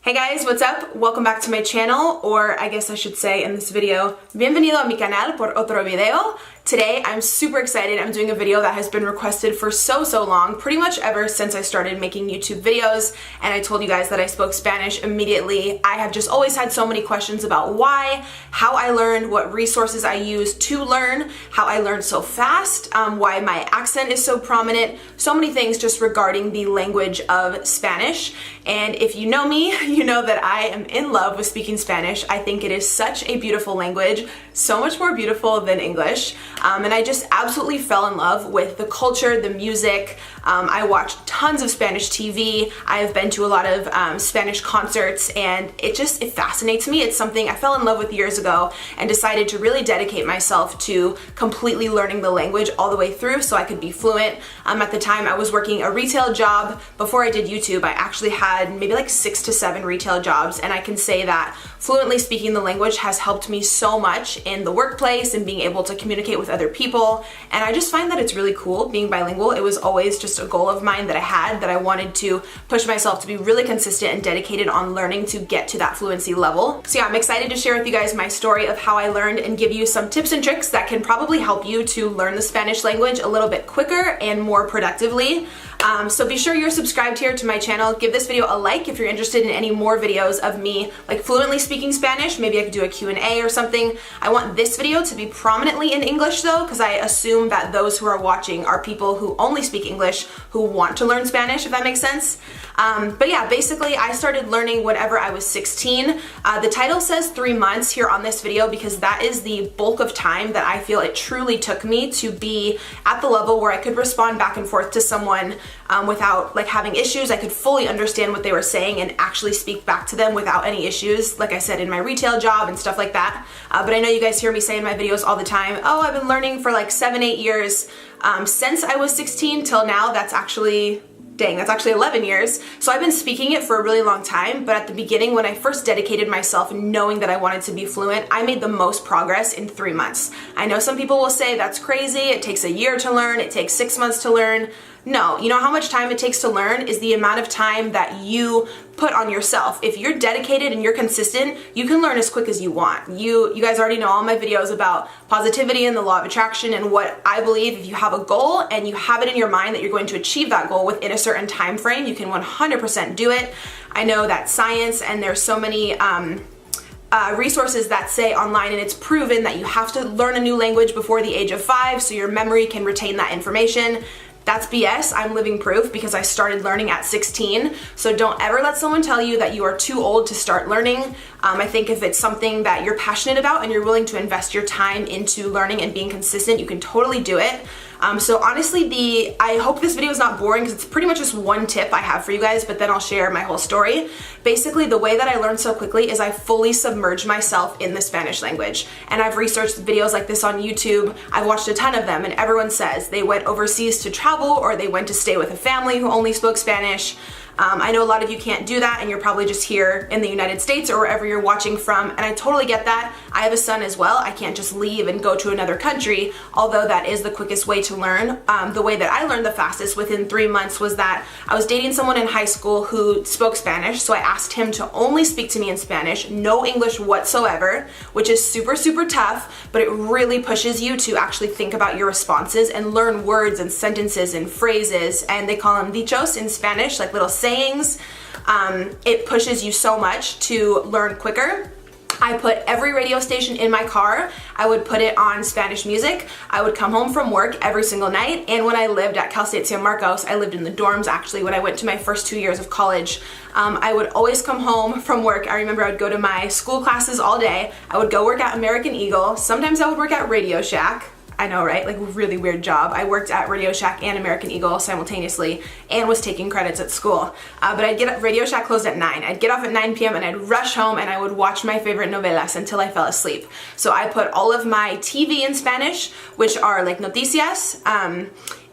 Hey guys, what's up? Welcome back to my channel, or I guess I should say in this video, bienvenido a mi canal por otro video. Today I'm super excited. I'm doing a video that has been requested for so long, pretty much ever since I started making YouTube videos, and I told you guys that I spoke Spanish immediately. I have just always had so many questions about why, how I learned, what resources I used to learn, how I learned so fast, why my accent is so prominent, so many things just regarding the language of Spanish. And if you know me, you know that I am in love with speaking Spanish. I think it is such a beautiful language, so much more beautiful than English. And I just absolutely fell in love with the culture, the music. I watched tons of Spanish TV. I have been to a lot of Spanish concerts, and it fascinates me. It's something I fell in love with years ago and decided to really dedicate myself to completely learning the language all the way through so I could be fluent. At the time I was working a retail job. Before I did YouTube, I actually had maybe like 6 to 7 retail jobs, and I can say that fluently speaking the language has helped me so much in the workplace and being able to communicate with other people. And I just find that it's really cool being bilingual. It was always just a goal of mine that I had, that I wanted to push myself to be really consistent and dedicated on learning to get to that fluency level. So yeah, I'm excited to share with you guys my story of how I learned and give you some tips and tricks that can probably help you to learn the Spanish language a little bit quicker and more productively. So be sure you're subscribed here to my channel. Give this video a like if you're interested in any more videos of me like fluently speaking Spanish. Maybe I could do a Q&A or something. I want this video to be prominently in English though, because I assume that those who are watching are people who only speak English who want to learn Spanish, if that makes sense. But yeah, basically I started learning whenever I was 16. The title says 3 months here on this video because that is the bulk of time that I feel it truly took me to be at the level where I could respond back and forth to someone without like having issues. I could fully understand what they were saying and actually speak back to them without any issues, like I said in my retail job and stuff like that. But I know you guys hear me say in my videos all the time, oh, I've been learning for like 7-8 years. Since I was 16 till now, that's actually 11 years. So I've been speaking it for a really long time, but at the beginning when I first dedicated myself knowing that I wanted to be fluent, I made the most progress in 3 months. I know some people will say that's crazy, it takes a year to learn, it takes 6 months to learn. No, you know how much time it takes to learn is the amount of time that you put on yourself. If you're dedicated and you're consistent, you can learn as quick as you want. You guys already know all my videos about positivity and the law of attraction and what I believe if you have a goal and you have it in your mind that you're going to achieve that goal within a certain time frame, you can 100% do it. I know that science, and there's so many resources that say online, and it's proven that you have to learn a new language before the age of 5 so your memory can retain that information. That's BS. I'm living proof because I started learning at 16. So don't ever let someone tell you that you are too old to start learning. I think if it's something that you're passionate about and you're willing to invest your time into learning and being consistent, you can totally do it. So honestly, I hope this video is not boring because it's pretty much just one tip I have for you guys, but then I'll share my whole story. Basically, the way that I learned so quickly is I fully submerged myself in the Spanish language. And I've researched videos like this on YouTube. I've watched a ton of them, and everyone says they went overseas to travel or they went to stay with a family who only spoke Spanish. I know a lot of you can't do that and you're probably just here in the United States or wherever you're watching from, and I totally get that. I have a son as well. I can't just leave and go to another country, although that is the quickest way to learn. The way that I learned the fastest within 3 months was that I was dating someone in high school who spoke Spanish, so I asked him to only speak to me in Spanish, no English whatsoever, which is super tough, but it really pushes you to actually think about your responses and learn words and sentences and phrases, and they call them dichos in Spanish, like little sayings. It pushes you so much to learn quicker. I put every radio station in my car. I would put it on Spanish music. I would come home from work every single night, and when I lived at Cal State San Marcos, I lived in the dorms actually when I went to my first 2 years of college. I would always come home from work. I remember I would go to my school classes all day. I would go work at American Eagle. Sometimes I would work at Radio Shack. I know, right? Like, really weird job. I worked at Radio Shack and American Eagle simultaneously and was taking credits at school. But I'd get up, Radio Shack closed at 9. I'd get off at 9 p.m. and I'd rush home and I would watch my favorite novelas until I fell asleep. So I put all of my TV in Spanish, which are like noticias,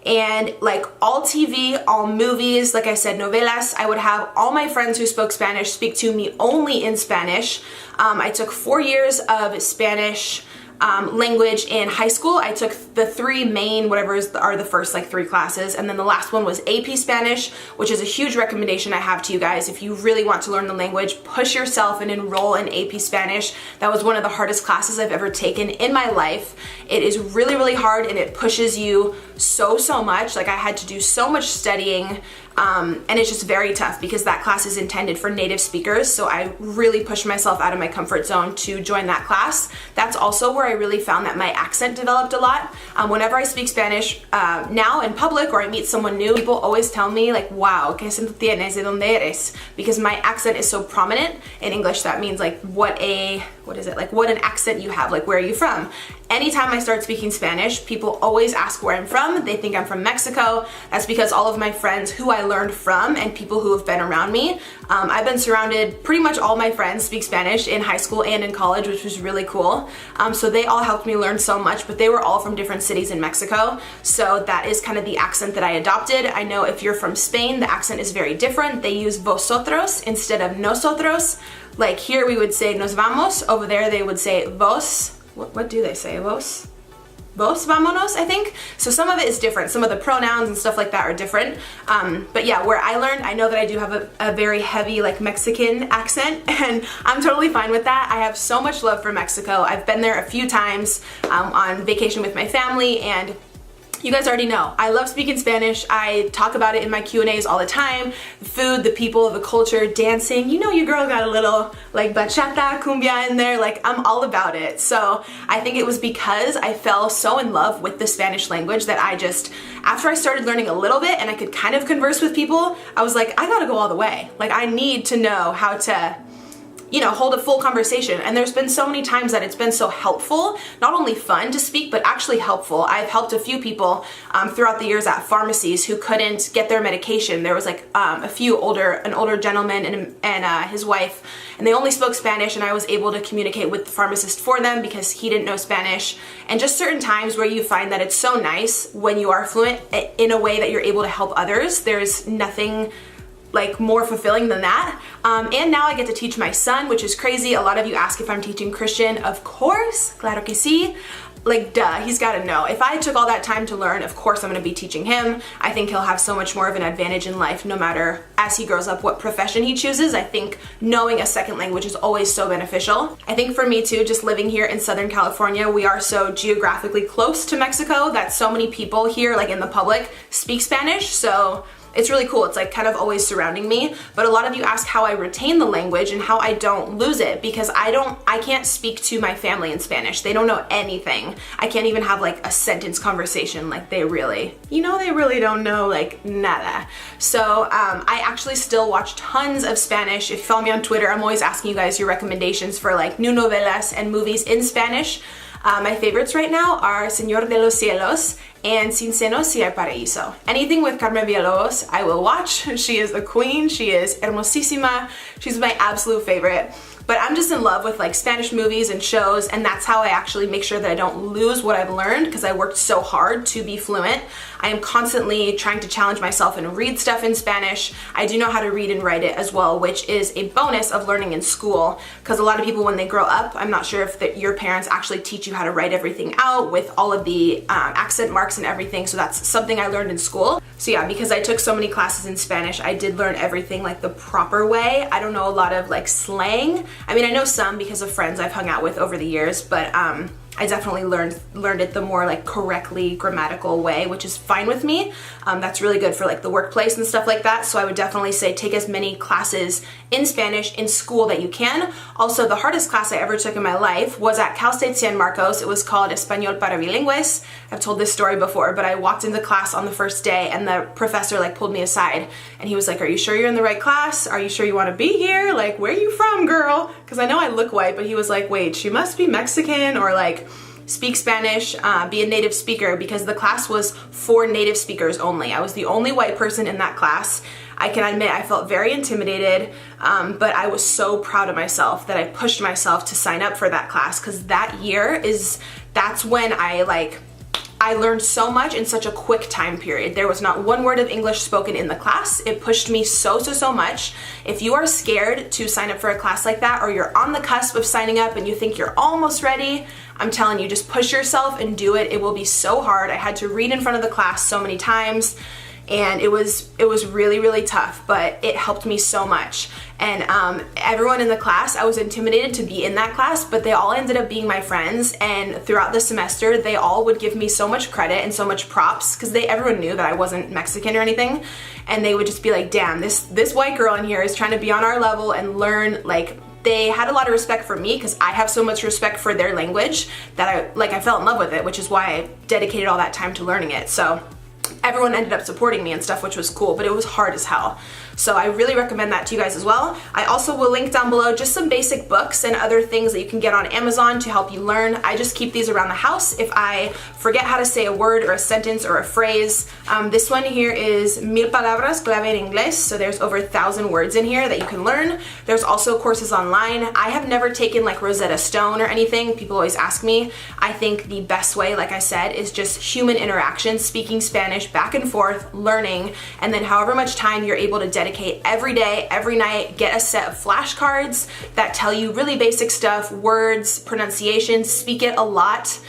and like all TV, all movies, like I said, novelas. I would have all my friends who spoke Spanish speak to me only in Spanish. I took 4 years of Spanish language in high school. I took the three main, are the first like 3 classes, and then the last one was AP Spanish, which is a huge recommendation I have to you guys. If you really want to learn the language, push yourself and enroll in AP Spanish. That was one of the hardest classes I've ever taken in my life. It is really, really hard, and it pushes you so much. Like, I had to do so much studying, and it's just very tough because that class is intended for native speakers, so I really pushed myself out of my comfort zone to join that class. That's also where I really found that my accent developed a lot. Whenever I speak Spanish now in public or I meet someone new, people always tell me like, wow, ¿qué acento tienes? ¿De dónde eres? Because my accent is so prominent. In English, that means like what an accent you have, like where are you from? Anytime I start speaking Spanish, people always ask where I'm from. They think I'm from Mexico. That's because all of my friends who I learned from and people who have been around me, I've been surrounded, pretty much all my friends speak Spanish in high school and in college, which was really cool. So they all helped me learn so much, but they were all from different cities in Mexico. So that is kind of the accent that I adopted. I know if you're from Spain, the accent is very different. They use vosotros instead of nosotros. Like here we would say nos vamos, over there they would say vos. What do they say? Vos? Vos vamonos, I think. So some of it is different. Some of the pronouns and stuff like that are different. But yeah, where I learned, I know that I do have a very heavy like Mexican accent, and I'm totally fine with that. I have so much love for Mexico. I've been there a few times on vacation with my family, and you guys already know, I love speaking Spanish. I talk about it in my Q&As all the time. The food, the people, the culture, dancing. You know your girl got a little like bachata, cumbia in there. Like, I'm all about it. So I think it was because I fell so in love with the Spanish language that I just, after I started learning a little bit and I could kind of converse with people, I was like, I gotta go all the way. Like, I need to know how to, you know, hold a full conversation. And there's been so many times that it's been so helpful, not only fun to speak, but actually helpful. I've helped a few people throughout the years at pharmacies who couldn't get their medication. There was like an older gentleman and his wife, and they only spoke Spanish, and I was able to communicate with the pharmacist for them because he didn't know Spanish. And just certain times where you find that it's so nice when you are fluent in a way that you're able to help others. There's nothing like more fulfilling than that. And now I get to teach my son, which is crazy. A lot of you ask if I'm teaching Christian. Of course, claro que sí. Like, duh, he's gotta know. If I took all that time to learn, of course I'm gonna be teaching him. I think he'll have so much more of an advantage in life no matter, as he grows up, what profession he chooses. I think knowing a second language is always so beneficial. I think for me too, just living here in Southern California, we are so geographically close to Mexico that so many people here, like in the public, speak Spanish. So it's really cool. It's like kind of always surrounding me. But a lot of you ask how I retain the language and how I don't lose it, because I can't speak to my family in Spanish. They don't know anything. I can't even have like a sentence conversation. Like they really don't know like nada. So I actually still watch tons of Spanish. If you follow me on Twitter, I'm always asking you guys your recommendations for like new novelas and movies in Spanish. My favorites right now are Señor de los Cielos and Sin Senos Si Hay Paraíso. Anything with Carmen Villalobos, I will watch. She is a queen. She is hermosísima. She's my absolute favorite. But I'm just in love with like Spanish movies and shows, and that's how I actually make sure that I don't lose what I've learned, because I worked so hard to be fluent. I am constantly trying to challenge myself and read stuff in Spanish. I do know how to read and write it as well, which is a bonus of learning in school, because a lot of people when they grow up, I'm not sure if your parents actually teach you how to write everything out with all of the accent marks and everything, so that's something I learned in school. So yeah, because I took so many classes in Spanish, I did learn everything like the proper way. I don't know a lot of like slang. I mean, I know some because of friends I've hung out with over the years, but I definitely learned it the more like correctly grammatical way, which is fine with me. That's really good for like the workplace and stuff like that. So I would definitely say take as many classes in Spanish in school that you can. Also, the hardest class I ever took in my life was at Cal State San Marcos. It was called Español para Bilingües. I've told this story before, but I walked into class on the first day and the professor like pulled me aside and he was like, "Are you sure you're in the right class? Are you sure you want to be here? Like, where are you from, girl?" Because I know I look white, but he was like, "Wait, she must be Mexican or like speak Spanish, be a native speaker," because the class was for native speakers only. I was the only white person in that class. I can admit I felt very intimidated, but I was so proud of myself that I pushed myself to sign up for that class, because that year that's when I I learned so much in such a quick time period. There was not one word of English spoken in the class. It pushed me so much. If you are scared to sign up for a class like that, or you're on the cusp of signing up and you think you're almost ready, I'm telling you, just push yourself and do it. It will be so hard. I had to read in front of the class so many times, and it was really tough, but it helped me so much. And everyone in the class, I was intimidated to be in that class, but they all ended up being my friends, and throughout the semester they all would give me so much credit and so much props, because everyone knew that I wasn't Mexican or anything, and they would just be like, damn, this white girl in here is trying to be on our level and learn. Like, they had a lot of respect for me because I have so much respect for their language that I fell in love with it, which is why I dedicated all that time to learning it. So everyone ended up supporting me and stuff, which was cool, but it was hard as hell. So I really recommend that to you guys as well. I also will link down below just some basic books and other things that you can get on Amazon to help you learn. I just keep these around the house if I forget how to say a word or a sentence or a phrase. This one here is Mil Palabras Clave en Inglés, so there's over 1,000 words in here that you can learn. There's also courses online. I have never taken like Rosetta Stone or anything. People always ask me. I think the best way, like I said, is just human interaction, speaking Spanish back and forth, learning, and then however much time you're able to dedicate every day, every night, get a set of flashcards that tell you really basic stuff, words, pronunciation, speak it a lot.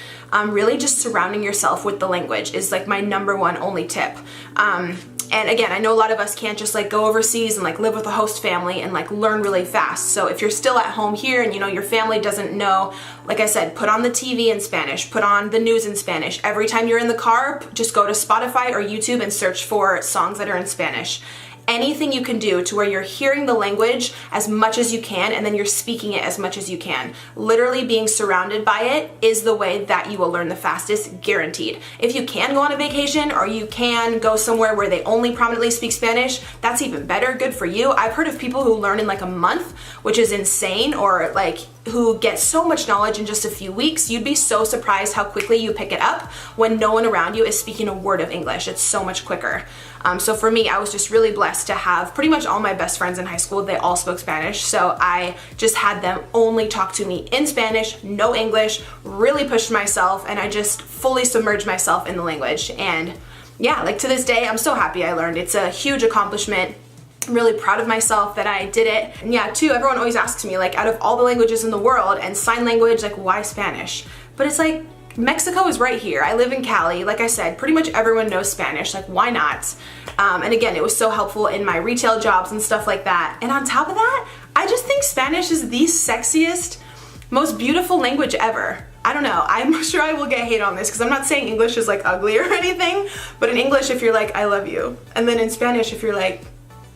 Really just surrounding yourself with the language is like my number one only tip. And again, I know a lot of us can't just like go overseas and like live with a host family and like learn really fast. So if you're still at home here and you know your family doesn't know, like I said, put on the TV in Spanish, put on the news in Spanish. Every time you're in the car, just go to Spotify or YouTube and search for songs that are in Spanish. Anything you can do to where you're hearing the language as much as you can and then you're speaking it as much as you can. Literally being surrounded by it is the way that you will learn the fastest, guaranteed. If you can go on a vacation or you can go somewhere where they only prominently speak Spanish, that's even better, good for you. I've heard of people who learn in like a month, which is insane, or like who get so much knowledge in just a few weeks. You'd be so surprised how quickly you pick it up when no one around you is speaking a word of English. It's so much quicker. So for me, I was just really blessed to have pretty much all my best friends in high school. They all spoke Spanish, so I just had them only talk to me in Spanish, no English, really pushed myself, and I just fully submerged myself in the language. And yeah, like to this day, I'm so happy I learned. It's a huge accomplishment. I'm really proud of myself that I did it. And yeah, too, everyone always asks me, like, out of all the languages in the world and sign language, like, why Spanish? But it's like, Mexico is right here. I live in Cali. Like I said, pretty much everyone knows Spanish. Like, why not? And again, it was so helpful in my retail jobs and stuff like that. And on top of that, I just think Spanish is the sexiest, most beautiful language ever. I don't know. I'm sure I will get hate on this because I'm not saying English is like ugly or anything, but in English, if you're like, I love you. And then in Spanish, if you're like,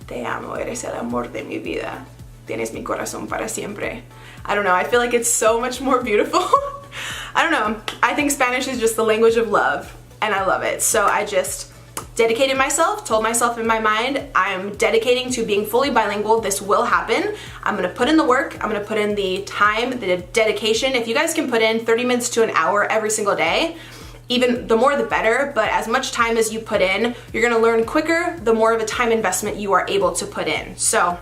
te amo, eres el amor de mi vida. Tienes mi corazón para siempre. I don't know. I feel like it's so much more beautiful. I don't know. I think Spanish is just the language of love, and I love it. So I just dedicated myself, told myself in my mind, I'm dedicating to being fully bilingual. This will happen. I'm gonna put in the work. I'm gonna put in the time, the dedication. If you guys can put in 30 minutes to an hour every single day, even the more the better, but as much time as you put in, you're gonna learn quicker, the more of a time investment you are able to put in. So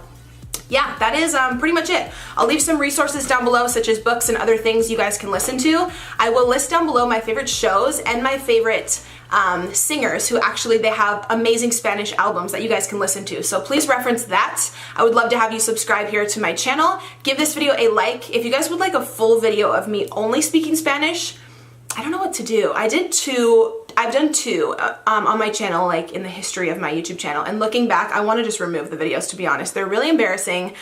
yeah, that is pretty much it. I'll leave some resources down below, such as books and other things you guys can listen to. I will list down below my favorite shows and my favorite singers who actually, they have amazing Spanish albums that you guys can listen to. So please reference that. I would love to have you subscribe here to my channel. Give this video a like. If you guys would like a full video of me only speaking Spanish, I don't know what to do. I've done two on my channel, like in the history of my YouTube channel, and looking back, I want to just remove the videos, to be honest. They're really embarrassing.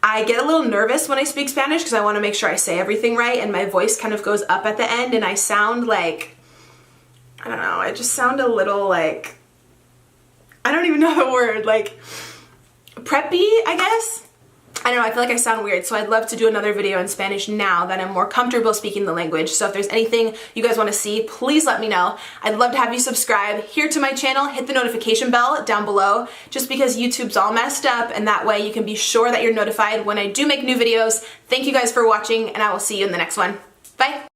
I get a little nervous when I speak Spanish because I want to make sure I say everything right, and my voice kind of goes up at the end, and I sound like, I don't know, I just sound a little like, I don't even know the word, like preppy, I guess? I don't know, I feel like I sound weird, so I'd love to do another video in Spanish now that I'm more comfortable speaking the language. So if there's anything you guys want to see, please let me know. I'd love to have you subscribe here to my channel, hit the notification bell down below, just because YouTube's all messed up, and that way you can be sure that you're notified when I do make new videos. Thank you guys for watching, and I will see you in the next one. Bye!